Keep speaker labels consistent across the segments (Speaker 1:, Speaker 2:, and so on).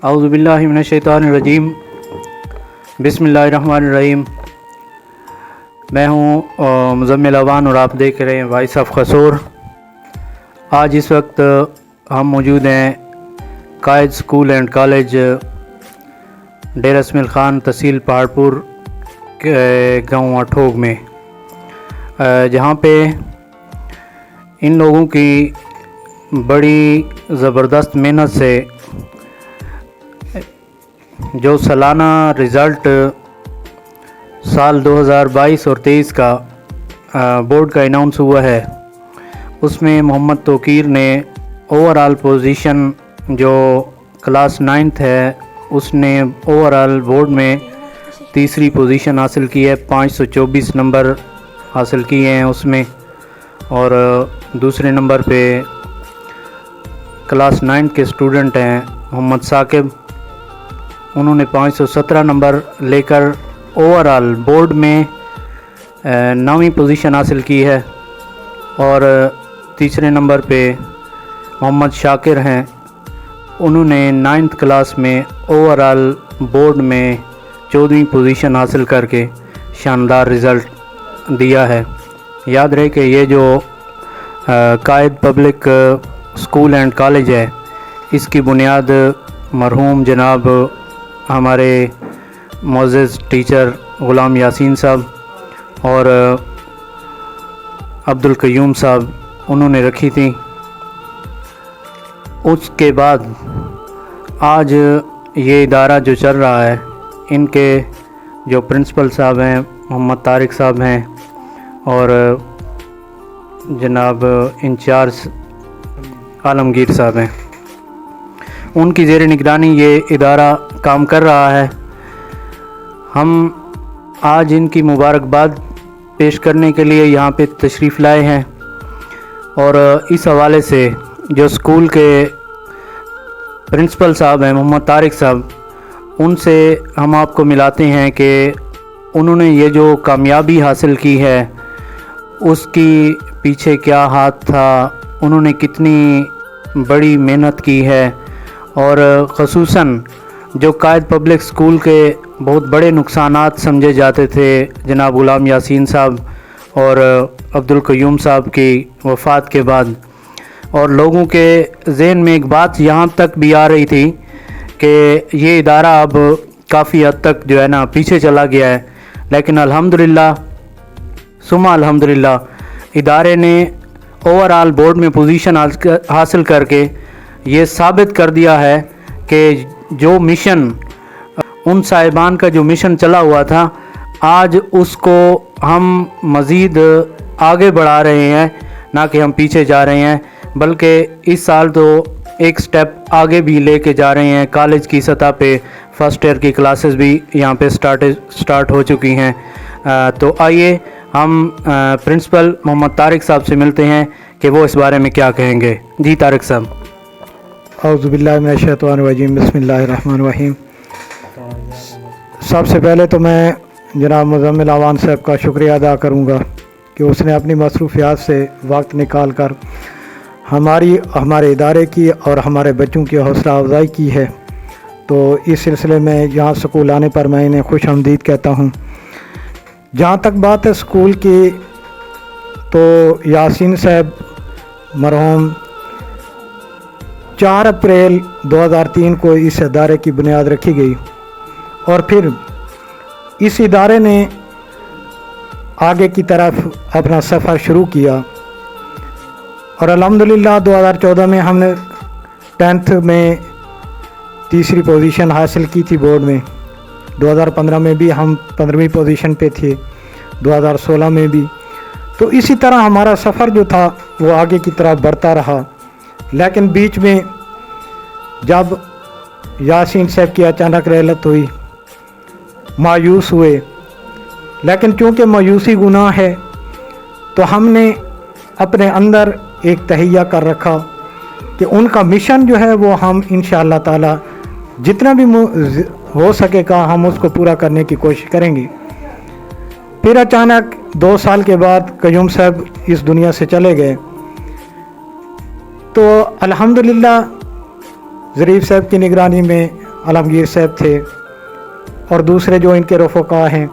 Speaker 1: اعوذ باللہ من الشیطان الرجیم، بسم اللہ الرحمن الرحیم۔ میں ہوں مزمل اوان اور آپ دیکھ رہے ہیں وائس آف قصور۔ آج اس وقت ہم موجود ہیں قائد school and college Dera Ismail Khan تحصیل پہاڑپور گاؤں اٹھوگ میں، جہاں پہ ان لوگوں کی بڑی زبردست محنت سے جو سالانہ رزلٹ سال 2022 اور 23 کا بورڈ کا اناؤنس ہوا ہے، اس میں محمد توقیر نے اوور آل پوزیشن جو کلاس 9th ہے اس نے اوور آل بورڈ میں تیسری پوزیشن حاصل کی ہے، 524 نمبر حاصل کیے ہیں اس میں، اور دوسرے نمبر پہ کلاس 9 کے اسٹوڈنٹ ہیں محمد ثاقب، انہوں نے 517 نمبر لے کر اوور آل بورڈ میں 9ویں پوزیشن حاصل کی ہے، اور تیسرے نمبر پہ محمد شاکر ہیں، انہوں نے 9th کلاس میں اوور آل بورڈ میں 14ویں پوزیشن حاصل کر کے شاندار رزلٹ دیا ہے۔ یاد رہے کہ یہ جو قائد پبلک اسکول اینڈ کالج ہے، اس کی بنیاد مرحوم جناب ہمارے معزز ٹیچر غلام یاسین صاحب اور عبدالقیوم صاحب انہوں نے رکھی تھی۔ اس کے بعد آج یہ ادارہ جو چل رہا ہے، ان کے جو پرنسپل صاحب ہیں محمد طارق صاحب ہیں اور جناب انچارج عالمگیر صاحب ہیں، ان کی زیر نگرانی یہ ادارہ کام کر رہا ہے۔ ہم آج ان کی مبارکباد پیش کرنے کے لیے یہاں پہ تشریف لائے ہیں، اور اس حوالے سے جو اسکول کے پرنسپل صاحب ہیں محمد طارق صاحب، ان سے ہم آپ کو ملاتے ہیں کہ انہوں نے یہ جو کامیابی حاصل کی ہے اس کی پیچھے کیا ہاتھ تھا، انہوں نے کتنی بڑی محنت کی ہے، اور خصوصاً جو قائد پبلک اسکول کے بہت بڑے نقصانات سمجھے جاتے تھے جناب غلام یاسین صاحب اور عبدالقیوم صاحب کی وفات کے بعد، اور لوگوں کے ذہن میں ایک بات یہاں تک بھی آ رہی تھی کہ یہ ادارہ اب کافی حد تک جو ہے نا پیچھے چلا گیا ہے، لیکن الحمدللہ ثم الحمدللہ ادارے نے اوور آل بورڈ میں پوزیشن حاصل کر کے یہ ثابت کر دیا ہے کہ جو مشن ان صاحبان کا جو مشن چلا ہوا تھا، آج اس کو ہم مزید آگے بڑھا رہے ہیں، نہ کہ ہم پیچھے جا رہے ہیں، بلکہ اس سال تو ایک سٹیپ آگے بھی لے کے جا رہے ہیں۔ کالج کی سطح پہ فرسٹ ایئر کی کلاسز بھی یہاں پہ سٹارٹ ہو چکی ہیں۔ تو آئیے ہم پرنسپل محمد طارق صاحب سے ملتے ہیں کہ وہ اس بارے میں کیا کہیں گے۔ جی طارق صاحب۔
Speaker 2: اعوذ باللہ من الشیطان الرجیم، بسم اللہ الرحمن الرحیم۔ سب سے پہلے تو میں جناب مزمل اوان صاحب کا شکریہ ادا کروں گا کہ اس نے اپنی مصروفیات سے وقت نکال کر ہمارے ادارے کی اور ہمارے بچوں کی حوصلہ افزائی کی ہے، تو اس سلسلے میں یہاں سکول آنے پر میں انہیں خوش آمدید کہتا ہوں۔ جہاں تک بات ہے سکول کی، تو یاسین صاحب مرحوم 4 اپریل 2003 کو اس ادارے کی بنیاد رکھی گئی، اور پھر اس ادارے نے آگے کی طرف اپنا سفر شروع کیا، اور الحمدللہ 2014 میں ہم نے 10th میں تیسری پوزیشن حاصل کی تھی بورڈ میں، 2015 میں بھی ہم 15ویں پوزیشن پہ تھے، 2016 میں بھی۔ تو اسی طرح ہمارا سفر جو تھا وہ آگے کی طرف بڑھتا رہا، لیکن بیچ میں جب یاسین صاحب کی اچانک رحلت ہوئی، مایوس ہوئے، لیکن چونکہ مایوسی گناہ ہے تو ہم نے اپنے اندر ایک تہیہ کر رکھا کہ ان کا مشن جو ہے وہ ہم انشاءاللہ تعالی جتنا بھی ہو سکے گا ہم اس کو پورا کرنے کی کوشش کریں گے۔ پھر اچانک 2 سال کے بعد قیوم صاحب اس دنیا سے چلے گئے، تو الحمدللہ ظریف صاحب کی نگرانی میں आलमगीर साहब थे और दूसरे जो इनके रफ़क़ा हैं,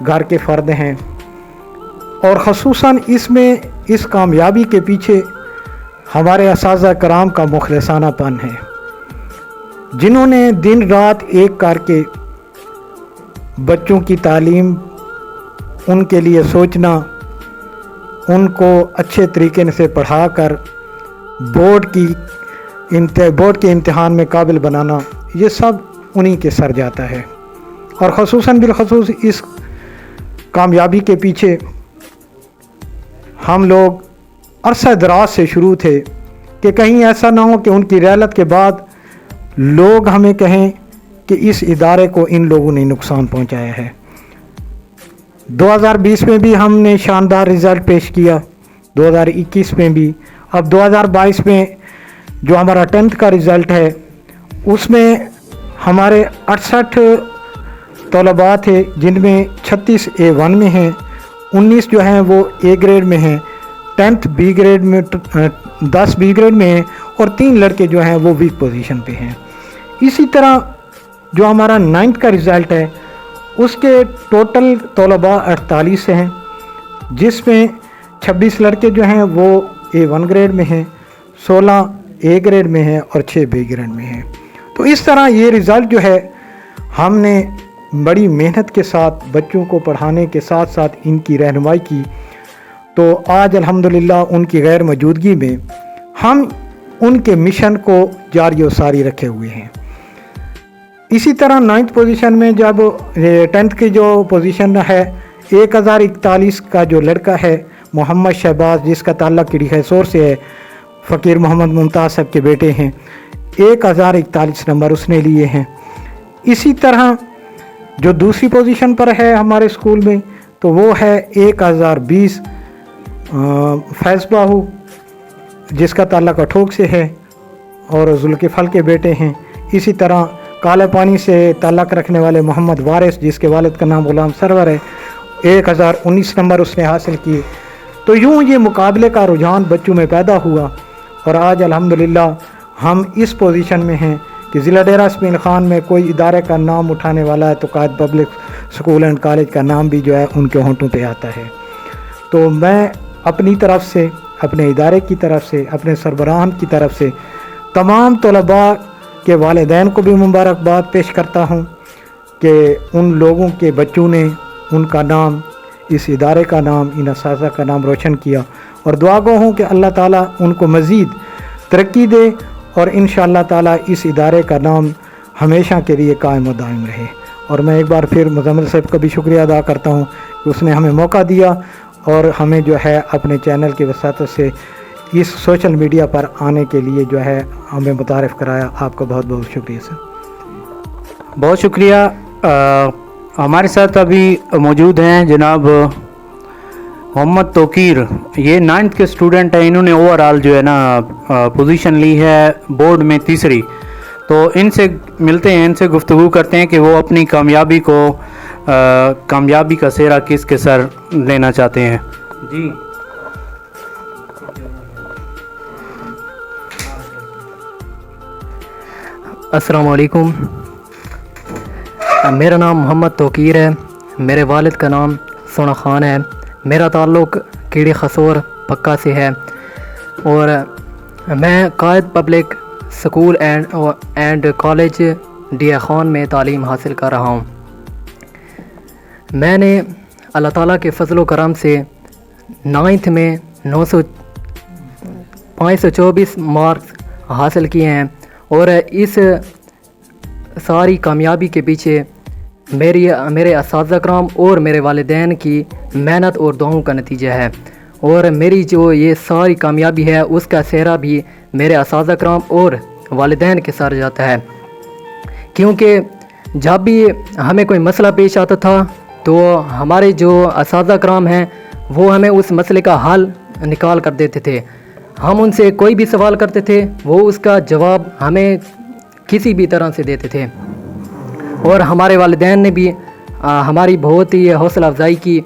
Speaker 2: घर के फ़र्द हैं। और ख़ुसूसन इसमें इस कामयाबी के पीछे हमारे असातिज़ा कराम का मुखलिसानापन है, जिन्होंने दिन रात एक करके बच्चों की तालीम, उनके लिए सोचना, उनको अच्छे तरीके से पढ़ाकर बोर्ड के इम्तिहान में काबिल बनाना, ये सब उन्हीं के सर जाता है। और ख़ुसूसन बिलख़ुसूस इस कामयाबी के पीछे हम लोग अरसा दराज से शुरू थे कि कहीं ऐसा ना हो कि उनकी रहलत के बाद लोग हमें कहें कि इस इदारे को इन लोगों ने नुकसान पहुंचाया है। 2020 में भी हमने शानदार रिज़ल्ट पेश किया, 2021 में भी। अब 2022 में जो हमारा 10th का रिज़ल्ट है उसमें हमारे 68 तलबा थे, जिनमें 36 A1 में हैं, 19 जो हैं वो A ग्रेड में हैं, 10th B ग्रेड में, 10 B ग्रेड में हैं और 3 लड़के जो हैं वो वीक पोजीशन पे हैं। इसी तरह जो हमारा 9th का रिज़ल्ट है उसके टोटल तलबा 48 हैं, जिसमें 26 लड़के जो हैं वो A1 ग्रेड में हैं, 16 A ग्रेड में हैं और 6 B ग्रेड में हैं। तो इस तरह ये रिज़ल्ट जो है हमने बड़ी मेहनत के साथ बच्चों को पढ़ाने के साथ साथ इनकी रहनुमाई की। तो आज अल्हम्दुलिल्लाह उनकी गैर मौजूदगी में हम उनके मिशन को जारी व सारी रखे हुए हैं। इसी तरह 9th पोजीशन में जब 10th की जो पोजीशन है 1041 का जो लड़का है मोहम्मद शहबाज, जिसका ताल्लुक़ किड़ी खैसोर से है, फ़कीर मोहम्मद मुमताज़ साहब के बेटे हैं, 1041 नंबर उसने लिए हैं। इसी तरह जो दूसरी पोजीशन पर है हमारे स्कूल में तो वो है 1020 फैज़ बाहू, जिसका ताल्लुक़ अठोक से है और जुल्किफ़ल के बेटे हैं। इसी तरह काले पानी से ताल्लुक़ रखने वाले मोहम्मद वारिस, जिसके वालिद का नाम ग़ुलाम सरवर है, 1019 नंबर उसने हासिल किए। तो यूँ ये मुकाबले का रुझान बच्चों में पैदा हुआ और आज अल्हम्दुलिल्लाह हम इस पोजीशन में हैं कि ज़िला डेरा इसमाइल ख़ान में कोई इदारे का नाम उठाने वाला है तो कायद पब्लिक स्कूल एंड कॉलेज का नाम भी जो है उनके होंठों पे आता है। तो मैं अपनी तरफ से, अपने इदारे की तरफ से, अपने सरबराहान की तरफ से तमाम तलबा के वालिदैन को भी मुबारकबाद पेश करता हूँ कि उन लोगों के बच्चों ने उनका नाम, इस इदारे का नाम, इन असातिज़ा का नाम रोशन किया। और दुआ गो हूँ कि अल्लाह ताला उनको मज़ीद तरक्की दे और इंशाअल्लाह ताला इस इदारे का नाम हमेशा के लिए कायम व दायम रहे। और मैं एक बार फिर मुज़म्मिल साहब का भी शुक्रिया अदा करता हूँ कि उसने हमें मौका दिया और हमें जो है अपने चैनल की वसातत से इस सोशल मीडिया पर आने के लिए जो है हमें मुतारिफ़ कराया। आपका बहुत बहुत शुक्रिया सर।
Speaker 1: बहुत शुक्रिया। हमारे साथ अभी मौजूद हैं जनाब मोहम्मद तोकीर, ये 9th के स्टूडेंट हैं। इन्होंने ओवरऑल जो है ना पोजीशन ली है बोर्ड में 3री। तो इनसे मिलते हैं, इनसे गुफ्तगू करते हैं कि वो अपनी कामयाबी को कामयाबी का सेहरा किसके सर लेना चाहते हैं। जी
Speaker 3: अस्सलाम वालेकुम। मेरा नाम मोहम्मद तोकीर है, मेरे वालिद का नाम सोना ख़ान है। मेरा ताल्लुक़ कीड़ी खसोर पक्का से है और मैं Quaid public school and college D Khan में तालीम हासिल कर रहा हूँ। मैंने अल्लाह ताला के फ़ज़ल व करम से 9th में 524 मार्क्स हासिल किए हैं और इस सारी कामयाबी के पीछे मेरे असातिज़ा कराम और मेरे वालिदैन की मेहनत और दुआओं का नतीजा है। और मेरी जो ये सारी कामयाबी है उसका सेहरा भी मेरे असातिज़ा कराम और वालिदैन के सर जाता है, क्योंकि जब भी हमें कोई मसला पेश आता था तो हमारे जो असातिज़ा कराम हैं वो हमें उस मसले का हल निकाल कर देते थे। हम उनसे कोई भी सवाल करते थे, वो उसका जवाब हमें किसी भी तरह से देते थे। और हमारे वालिदैन ने भी हमारी बहुत ही हौसला अफजाई की,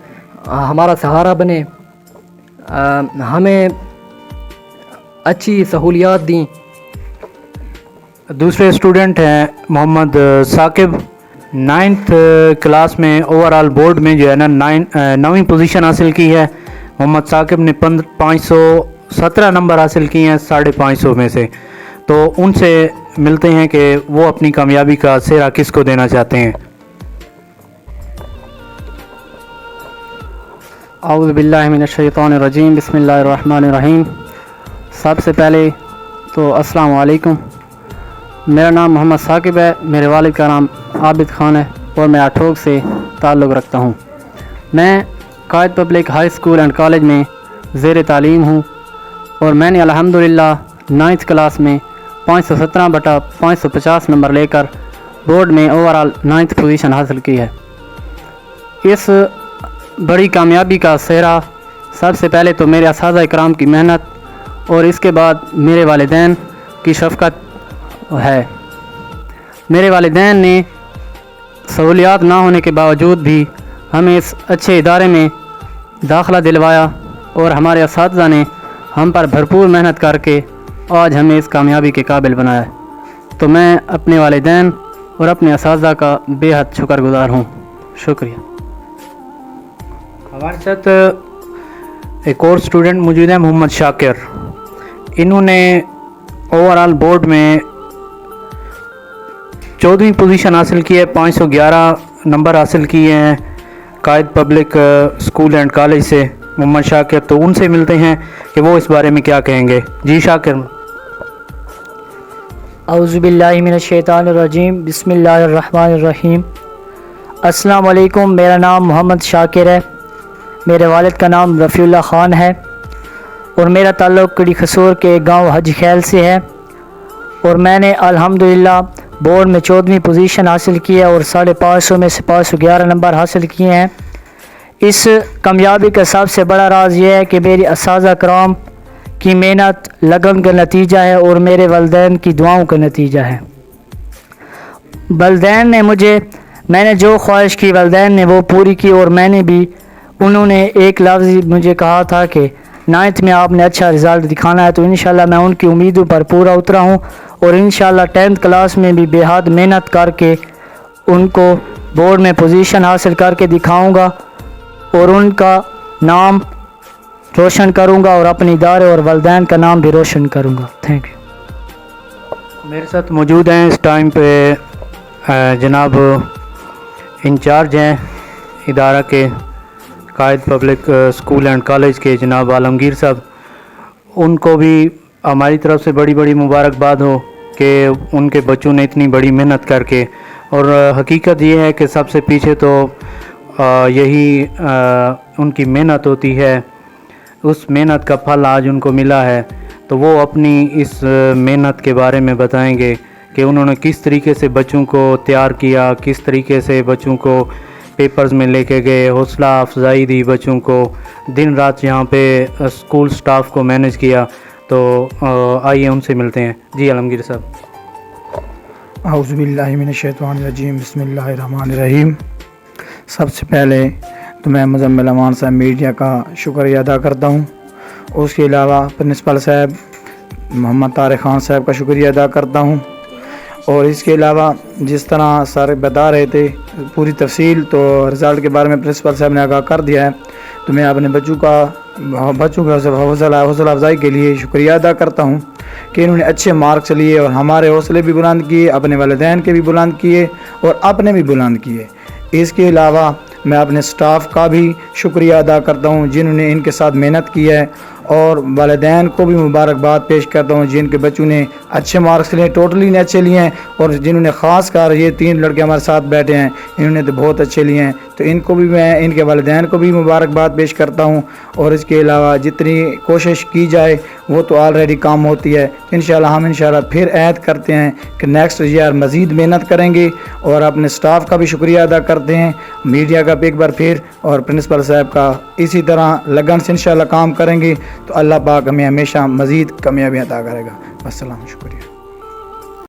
Speaker 3: हमारा सहारा बने, हमें अच्छी सहूलियात दी।
Speaker 1: दूसरे स्टूडेंट हैं मोहम्मद साकिब, 9th क्लास में ओवरऑल बोर्ड में जो है ना 9वीं पोजीशन हासिल की है। मोहम्मद साकिब ने 517 नंबर हासिल किए हैं 550 में से। तो उनसे मिलते हैं कि वो अपनी कामयाबी का सेहरा किसको देना चाहते हैं।
Speaker 3: औज़ु बिल्लाहि मिनश शैतानिर रजीम, बिस्मिल्लाहिर रहमानिर रहीम। सबसे पहले तो अस्सलाम वालेकुम। मेरा नाम मोहम्मद साकिब है, मेरे वालिद का नाम आबिद ख़ान है और मैं आठोक से ताल्लुक़ रखता हूँ। मैं Quaid public high school and college में ज़ेर तालीम हूँ और मैंने अल्हम्दुलिल्लाह 9th क्लास में 517/550 नंबर लेकर बोर्ड में ओवरऑल 9th पोजीशन हासिल की है। इस बड़ी कामयाबी का सेहरा सबसे पहले तो मेरे असातिज़ा इकराम की मेहनत और इसके बाद मेरे वालिदैन की शफ़क़त है। मेरे वालिदैन ने सहूलियात ना होने के बावजूद भी हमें इस अच्छे इदारे में दाखिला दिलवाया और हमारे असातिज़ा ने हम पर भरपूर मेहनत करके आज हमें इस कामयाबी के काबिल बनाया है। तो मैं अपने वालिदैन और अपने असातिज़ा का बेहद शुक्रगुज़ार हूँ। शुक्रिया।
Speaker 1: हमारे साथ एक और स्टूडेंट मौजूद है मोहम्मद शाकिर। इन्होंने ओवरऑल बोर्ड में 14वीं पोजीशन हासिल की है, 511 नंबर हासिल किए हैं कायद पब्लिक स्कूल एंड कॉलेज से मोहम्मद शाकिर। तो उनसे मिलते हैं कि वो इस बारे में क्या कहेंगे। जी शाकिर।
Speaker 4: औज़ु बिल्लाहि मिनश शैतानिर रजीम, बिस्मिल्लाहिर रहमानिर रहीम। अस्सलाम वालेकुम। मेरा नाम मोहम्मद शाकिर है, मेरे वालिद का नाम रफ़ीउल्लाह ख़ान है और मेरा ताल्लुक़ कड़ी खसूर के गांव हज खैल से है और मैंने अल्हम्दुलिल्लाह बोर्ड में 14वीं पोजीशन हासिल की है और 550 में से 511 नंबर हासिल किए हैं। इस कामयाबी का सबसे बड़ा राज ये है कि मेरी असातिज़ा कराम की मेहनत लगन का नतीजा है और मेरे वालिदैन की दुआओं का नतीजा है। वालिदैन ने मैंने जो ख्वाहिश की वालिदैन ने वो पूरी की और मैंने भी, उन्होंने एक लफ्ज़ मुझे कहा था कि 9th में आपने अच्छा रिज़ल्ट दिखाना है। तो इंशाल्लाह मैं उनकी उम्मीदों पर पूरा उतरा हूँ और इंशाल्लाह 10th क्लास में भी बेहद मेहनत करके उनको बोर्ड में पोजीशन हासिल करके दिखाऊंगा और उनका नाम रोशन करूंगा और अपने इदारे और वालिदैन का नाम भी रोशन करूंगा। Thank you.
Speaker 1: मेरे साथ मौजूद हैं इस टाइम पे जनाब इंचार्ज हैं इदारा के कायद पब्लिक स्कूल एंड कॉलेज के जनाब आलमगीर साहब। उनको भी हमारी तरफ से बड़ी बड़ी मुबारकबाद हो कि उनके बच्चों ने इतनी बड़ी मेहनत करके, और हकीकत ये है कि सबसे पीछे तो यही उनकी मेहनत होती है। उस मेहनत का फल आज उनको मिला है। तो वो अपनी इस मेहनत के बारे में बताएंगे कि उन्होंने किस तरीके से बच्चों को तैयार किया, किस तरीके से बच्चों को पेपर्स में लेके गए, हौसला अफजाई दी बच्चों को, दिन रात यहाँ पे स्कूल स्टाफ को मैनेज किया। तो आइए उनसे मिलते हैं। जी आलमगीर साहब।
Speaker 2: औज़ु बिल्लाहि मिनश शैतानिर रजीम, बिस्मिल्लाहिर रहमानिर रहीम। सबसे पहले तो मैं मुज़म्मिल अमान साहब मीडिया का शुक्रिया अदा करता हूँ। उसके अलावा प्रिंसिपल साहब मोहम्मद तारिक ख़ान साहब का शुक्रिया अदा करता हूँ। और इसके अलावा जिस तरह सर बता रहे थे पूरी तफसील, तो रिज़ल्ट के बारे में प्रिंसिपल साहब ने आगाह कर दिया है। तो मैं अपने बच्चों के हौसला अफजाई के लिए शुक्रिया अदा करता हूँ कि इन्होंने अच्छे मार्क्स लिए और हमारे हौसले भी बुलंद किए, अपने वालिदैन के भी बुलंद किए और अपने भी बुलंद किए। इसके अलावा मैं अपने स्टाफ का भी शुक्रिया अदा करता हूँ जिन्होंने इनके साथ मेहनत की है, और वालिदैन को भी मुबारकबाद पेश करता हूँ जिनके बच्चों ने अच्छे मार्क्स लिए, टोटली ने अच्छे लिए हैं, और जिन्होंने ख़ास कर ये 3 लड़के हमारे साथ बैठे हैं इन्होंने तो बहुत अच्छे लिए हैं। तो इनको भी मैं, इनके वालिदैन को भी मुबारकबाद पेश करता हूँ। और इसके अलावा जितनी कोशिश की जाए वो तो ऑलरेडी काम होती है। इंशाल्लाह हम फिर ऐद करते हैं कि नेक्स्ट ईयर मज़ीद मेहनत करेंगे। और अपने स्टाफ का भी शुक्रिया अदा करते हैं, मीडिया का भी एक बार फिर, और प्रिंसिपल साहब का। इसी तरह लगन से इंशाल्लाह काम करेंगे तो अल्लाह पाक हमें हमेशा मज़ीद कामयाबी अता करेगा। अस्सलाम, शुक्रिया।